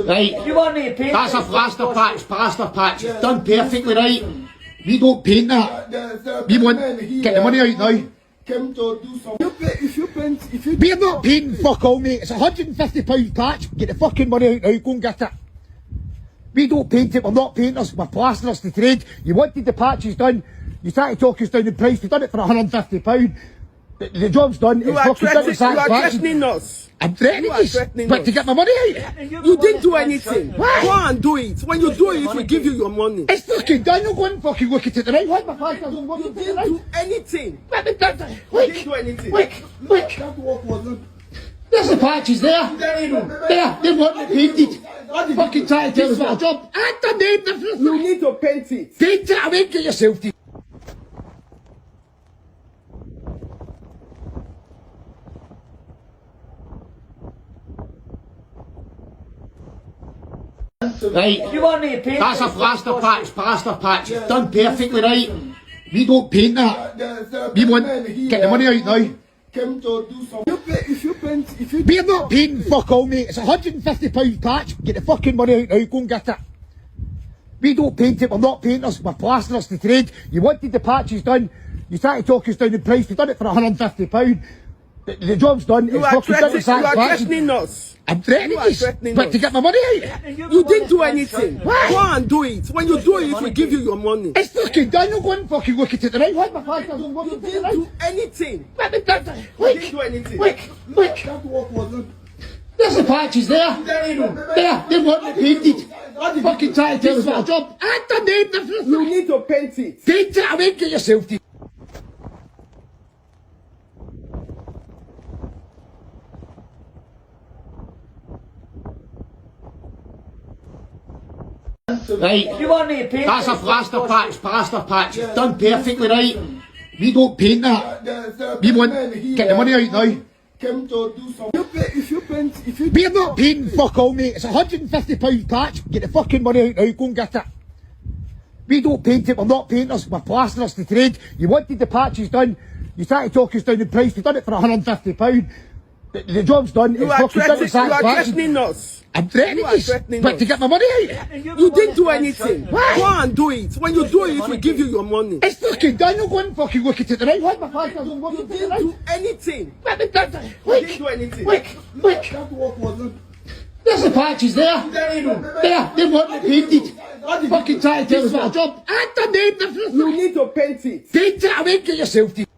Right, You want me to paint that's a plaster patch, it's done perfectly right. We don't paint that. We want, get the money out now. We're not painting fuck all, mate. It's £150 patch. Get the fucking money out now, go and get it. We don't paint it, we're not painters, we're plasterers to trade. You wanted the patches done, you tried to talk us down in price, we've done it for £150. The job's done, it's fucking done to satisfaction. You are threatening us. I'm threatening you, but to get my money out. You didn't do anything. Why? Go and do it. When you do it, we give you your money. It's fucking done, I'm going fucking look at it tonight. Why my plasters don't work? You didn't do anything. Look, You didn't do anything. look. There's the patches there. There, they want it painted. Fucking trying to tell us what a job. I done name difference. You need to paint it. Paint it, I mean, get yourself to. Right, You want me to paint that's a plaster patch, it's done perfectly right. We don't paint that. We want, get the money out now. We're not painting fuck all, mate. It's £150 patch. Get the fucking money out now, go and get it. We don't paint it, we're not painters, we're plasterers to trade. You wanted the patches done, you tried to talk us down in price, we've done it for £150. The job's done, it's fucking done to satisfaction. Threatening us. I'm threatening you, but to get my money out. You didn't do anything. Why? Go and do it. When you do it, we give you your money. It's fucking done, I'm going fucking look at it tonight. Why my plasters don't work? You didn't do anything. Look, You didn't do anything. look. There's the patches there. There, they want it painted. Fucking trying to tell us what a job. I done name difference. You need to paint it. Paint it, I mean, get yourself to. Right, You want me to paint that's a plaster patch, it's done perfectly right. We don't paint that. We want, get the money out now. We're not painting fuck all, mate. It's £150 patch. Get the fucking money out now, go and get it. We don't paint it, we're not painters, we're plasterers to trade. You wanted the patches done, you tried to talk us down in price, we've done it for £150. The job's done, it's fucking done to satisfaction. You are threatening us. I'm threatening you, but to get my money out. You didn't do anything. Why? Go and do it. When you do it, we give you your money. It's fucking done, I'm going fucking look at it tonight. Why my plasters don't work? You didn't do anything. Look, You didn't do anything. look. There's the patches there. There, they want it painted. Fucking trying to tell us what a job. I done name difference. You need to paint it. Paint it, I mean, get yourself to.